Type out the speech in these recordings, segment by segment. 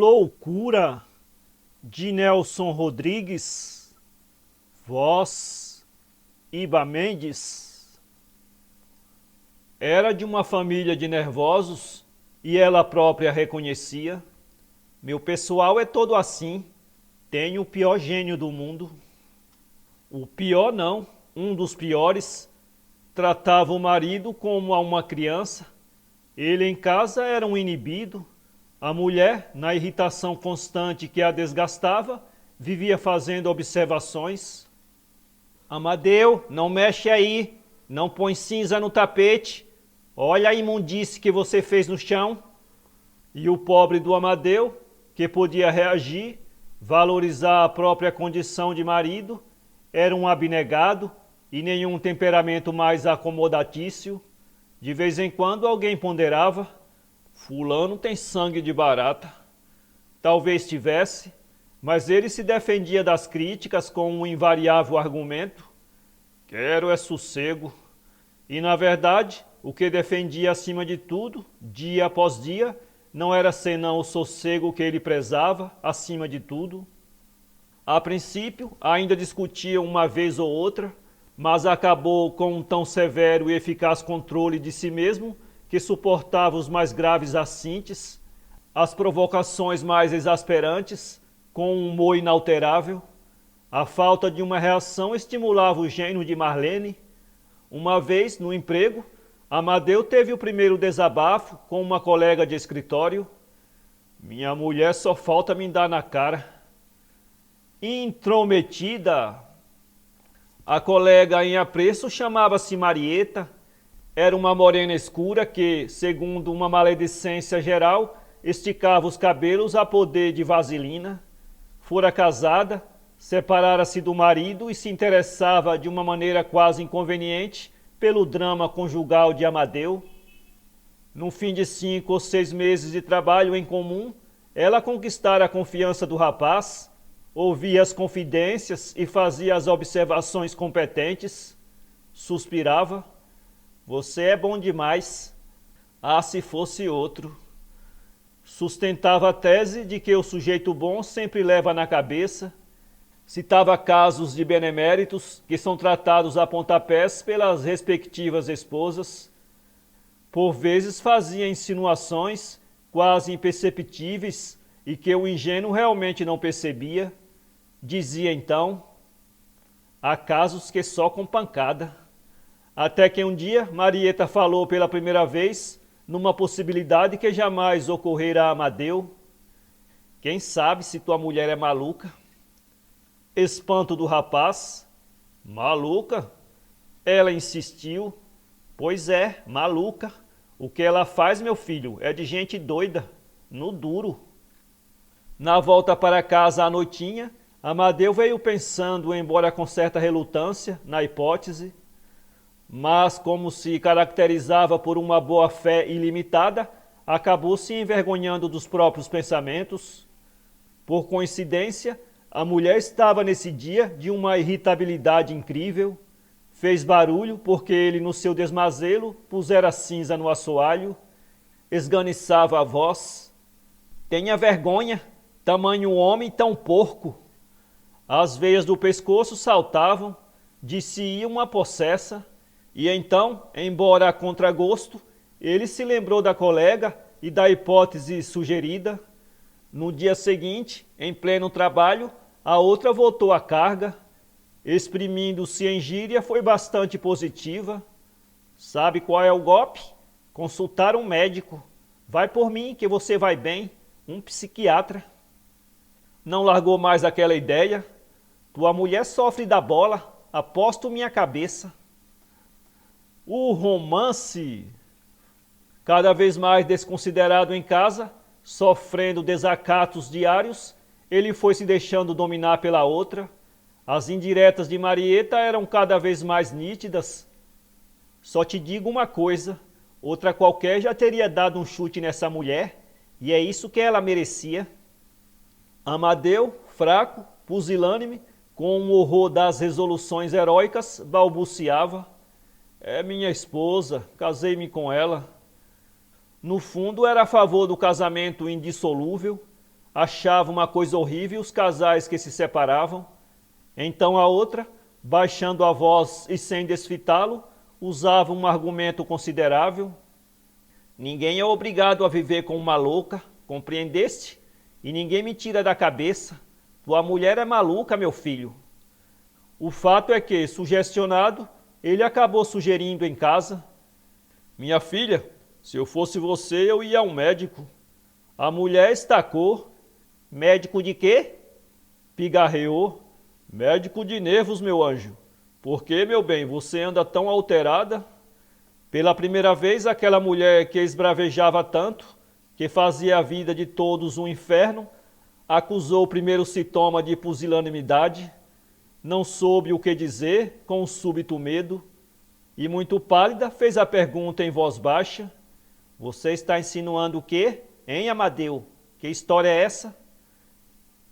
Loucura de Nelson Rodrigues, voz Iba Mendes. Era de uma família de nervosos e ela própria reconhecia. Meu pessoal é todo assim, tem o pior gênio do mundo. O pior não, um dos piores, tratava o marido como a uma criança. Ele em casa era um inibido. A mulher, na irritação constante que a desgastava, vivia fazendo observações. Amadeu, não mexe aí, não põe cinza no tapete, olha a imundície que você fez no chão. E o pobre do Amadeu, que podia reagir, valorizar a própria condição de marido, era um abnegado e nenhum temperamento mais acomodatício. De vez em quando alguém ponderava: fulano tem sangue de barata. Talvez tivesse, mas ele se defendia das críticas com um invariável argumento: quero é sossego. E na verdade, o que defendia acima de tudo, dia após dia, não era senão o sossego que ele prezava acima de tudo. A princípio, ainda discutiam uma vez ou outra, mas acabou com um tão severo e eficaz controle de si mesmo que suportava os mais graves assintes, as provocações mais exasperantes, com um humor inalterável. A falta de uma reação estimulava o gênio de Marlene. Uma vez, no emprego, Amadeu teve o primeiro desabafo com uma colega de escritório. Minha mulher só falta me dar na cara. Intrometida. A colega em apreço chamava-se Marieta. Era uma morena escura que, segundo uma maledicência geral, esticava os cabelos a poder de vaselina. Fora casada, separara-se do marido e se interessava de uma maneira quase inconveniente pelo drama conjugal de Amadeu. No fim de 5 ou 6 meses de trabalho em comum, ela conquistara a confiança do rapaz, ouvia as confidências e fazia as observações competentes. Suspirava: você é bom demais. Ah, se fosse outro. Sustentava a tese de que o sujeito bom sempre leva na cabeça. Citava casos de beneméritos que são tratados a pontapés pelas respectivas esposas. Por vezes fazia insinuações quase imperceptíveis e que o ingênuo realmente não percebia. Dizia então: há casos que só com pancada. Até que um dia Marieta falou pela primeira vez numa possibilidade que jamais ocorrera a Amadeu: quem sabe se tua mulher é maluca? Espanto do rapaz: maluca? Ela insistiu: pois é, maluca. O que ela faz, meu filho, é de gente doida, no duro. Na volta para casa à noitinha, Amadeu veio pensando, embora com certa relutância, na hipótese, mas como se caracterizava por uma boa-fé ilimitada, acabou se envergonhando dos próprios pensamentos. Por coincidência, a mulher estava nesse dia de uma irritabilidade incrível. Fez barulho porque ele, no seu desmazelo, pusera cinza no assoalho. Esganiçava a voz: tenha vergonha, tamanho homem tão porco. As veias do pescoço saltavam, de si ia uma possessa, e então, embora a contragosto, ele se lembrou da colega e da hipótese sugerida. No dia seguinte, em pleno trabalho, a outra voltou à carga. Exprimindo-se em gíria, foi bastante positiva. Sabe qual é o golpe? Consultar um médico. Vai por mim que você vai bem, um psiquiatra. Não largou mais aquela ideia. Tua mulher sofre da bola, aposto minha cabeça. O romance, cada vez mais desconsiderado em casa, sofrendo desacatos diários, ele foi se deixando dominar pela outra. As indiretas de Marieta eram cada vez mais nítidas. Só te digo uma coisa, outra qualquer já teria dado um chute nessa mulher, e é isso que ela merecia. Amadeu, fraco, pusilânime, com o horror das resoluções heróicas, balbuciava: é minha esposa, casei-me com ela. No fundo era a favor do casamento indissolúvel. achava uma coisa horrível os casais que se separavam. Então a outra, baixando a voz e sem desfitá-lo, usava um argumento considerável. Ninguém é obrigado a viver com uma louca, compreendeste? E ninguém me tira da cabeça. Tua mulher é maluca, meu filho. O fato é que, sugestionado, ele acabou sugerindo em casa: minha filha, se eu fosse você, eu ia a um médico. A mulher estacou. Médico de quê? Pigarreou. Médico de nervos, meu anjo. Por que, meu bem, você anda tão alterada? Pela primeira vez, aquela mulher que esbravejava tanto, que fazia a vida de todos um inferno, acusou o primeiro sintoma de pusilanimidade, não soube o que dizer, com um súbito medo, e muito pálida fez a pergunta em voz baixa: você está insinuando o quê, hein, Amadeu? Que história é essa?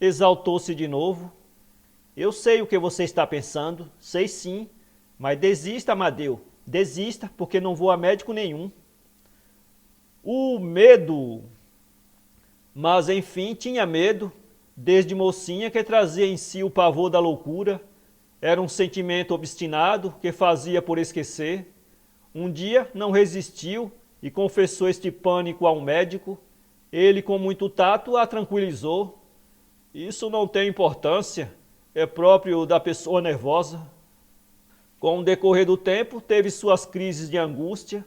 Exaltou-se de novo. Eu sei o que você está pensando, sei sim, mas desista, Amadeu, desista, porque não vou a médico nenhum. O medo! Mas enfim, tinha medo, desde mocinha, que trazia em si o pavor da loucura. Era um sentimento obstinado que fazia por esquecer. Um dia não resistiu e confessou este pânico a um médico. Ele, com muito tato, a tranquilizou. Isso não tem importância, é próprio da pessoa nervosa. Com o decorrer do tempo, teve suas crises de angústia.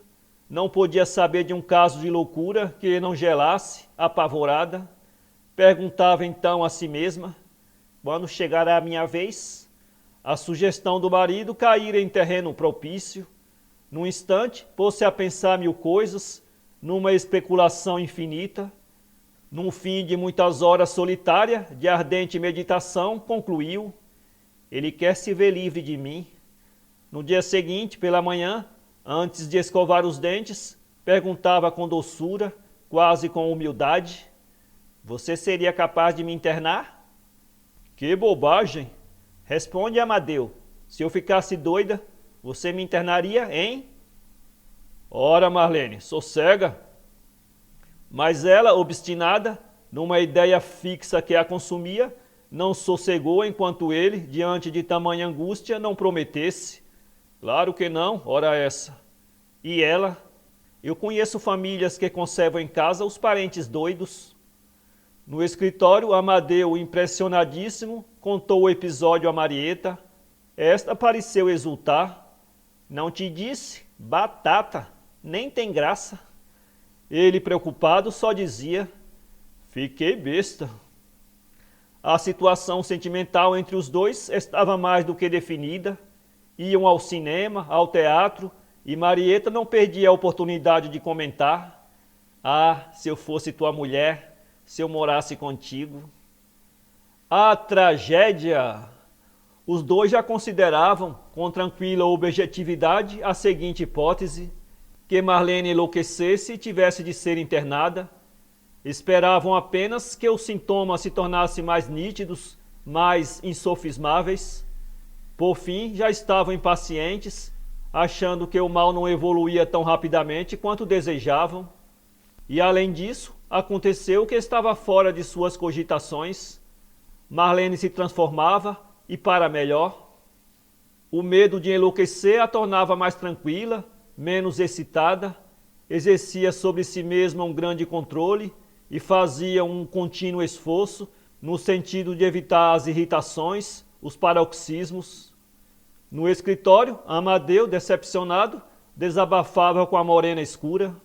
Não podia saber de um caso de loucura que não gelasse, apavorada. Perguntava então a si mesma: quando chegará a minha vez? A sugestão do marido caíra em terreno propício. Num instante, pôs-se a pensar mil coisas, numa especulação infinita. Num fim de muitas horas solitária, de ardente meditação, concluiu: ele quer se ver livre de mim. No dia seguinte, pela manhã, antes de escovar os dentes, perguntava com doçura, quase com humildade: você seria capaz de me internar? Que bobagem! Responde, Amadeu, se eu ficasse doida, você me internaria, hein? Ora, Marlene, sou cega. Mas ela, obstinada, numa ideia fixa que a consumia, não sossegou enquanto ele, diante de tamanha angústia, não prometesse. Claro que não, ora essa. E ela? Eu conheço famílias que conservam em casa os parentes doidos. No escritório, Amadeu, impressionadíssimo, contou o episódio a Marieta. Esta pareceu exultar. Não te disse? Batata, nem tem graça. Ele, preocupado, só dizia: fiquei besta. A situação sentimental entre os dois estava mais do que definida. Iam ao cinema, ao teatro, e Marieta não perdia a oportunidade de comentar: ah, se eu fosse tua mulher, se eu morasse contigo. A tragédia! Os dois já consideravam, com tranquila objetividade, a seguinte hipótese: que Marlene enlouquecesse e tivesse de ser internada. Esperavam apenas que os sintomas se tornassem mais nítidos, mais insofismáveis. Por fim, já estavam impacientes, achando que o mal não evoluía tão rapidamente quanto desejavam. E além disso, aconteceu que estava fora de suas cogitações. Marlene se transformava, e para melhor. O medo de enlouquecer a tornava mais tranquila, menos excitada, exercia sobre si mesma um grande controle e fazia um contínuo esforço no sentido de evitar as irritações, os paroxismos. No escritório, Amadeu, decepcionado, desabafava com a morena escura: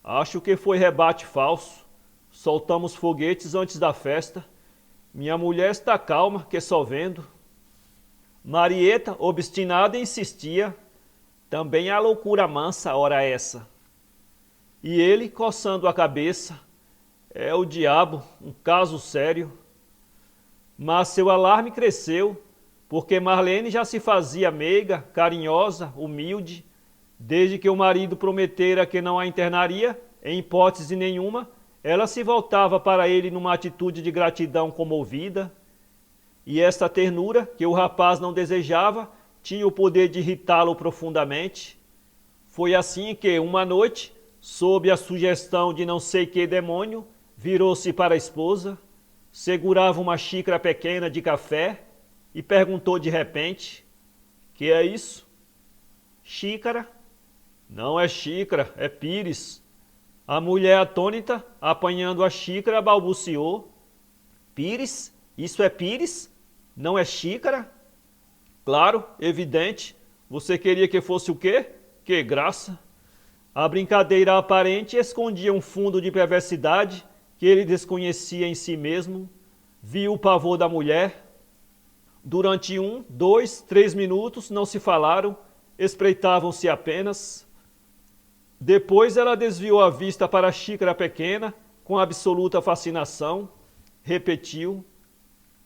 acho que foi rebate falso. Soltamos foguetes antes da festa. Minha mulher está calma, que só vendo. Marieta, obstinada, insistia: também há loucura mansa, ora essa. E ele, coçando a cabeça: é o diabo, um caso sério. Mas seu alarme cresceu, porque Marlene já se fazia meiga, carinhosa, humilde. Desde que o marido prometera que não a internaria, em hipótese nenhuma, ela se voltava para ele numa atitude de gratidão comovida. E esta ternura, que o rapaz não desejava, tinha o poder de irritá-lo profundamente. Foi assim que, uma noite, sob a sugestão de não sei que demônio, virou-se para a esposa: segurava uma xícara pequena de café e perguntou de repente: "Que é isso?" "Xícara." "Não é xícara, é pires." A mulher atônita, apanhando a xícara, balbuciou: "Pires? Isso é pires? Não é xícara?" "Claro, evidente. Você queria que fosse o quê? Que graça." A brincadeira aparente escondia um fundo de perversidade que ele desconhecia em si mesmo. Viu o pavor da mulher. Durante 1, 2, 3 minutos não se falaram, espreitavam-se apenas. Depois ela desviou a vista para a xícara pequena, com absoluta fascinação. Repetiu: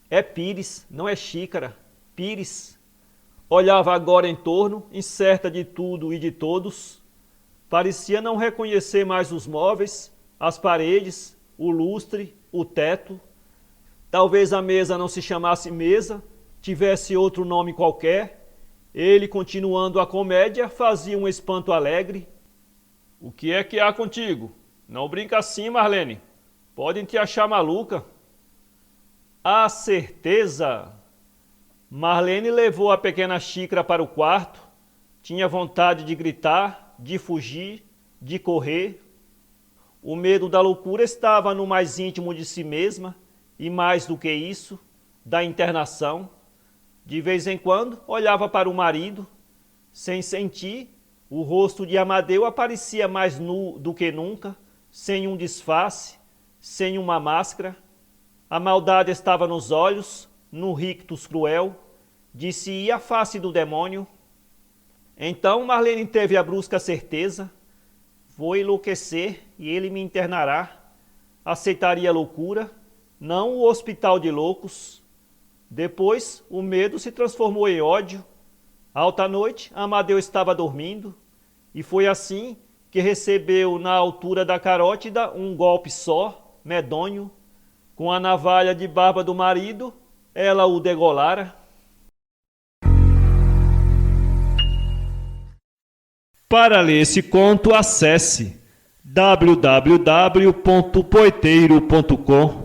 "É pires, não é xícara, pires." Olhava agora em torno, incerta de tudo e de todos. Parecia não reconhecer mais os móveis, as paredes, o lustre, o teto. Talvez a mesa não se chamasse mesa, tivesse outro nome qualquer. Ele, continuando a comédia, fazia um espanto alegre. "O que é que há contigo? Não brinca assim, Marlene. Podem te achar maluca." "A certeza." Marlene levou a pequena xícara para o quarto. Tinha vontade de gritar, de fugir, de correr. O medo da loucura estava no mais íntimo de si mesma e, mais do que isso, da internação. De vez em quando olhava para o marido. Sem sentir, o rosto de Amadeu aparecia mais nu do que nunca, sem um disfarce, sem uma máscara. A maldade estava nos olhos, no rictus cruel, disse-ia a face do demônio. Então Marlene teve a brusca certeza: vou enlouquecer e ele me internará. Aceitaria a loucura, não o hospital de loucos. Depois o medo se transformou em ódio. Alta noite, Amadeu estava dormindo, e foi assim que recebeu na altura da carótida um golpe só, medonho. Com a navalha de barba do marido, ela o degolara. Para ler esse conto, acesse www.poeteiro.com.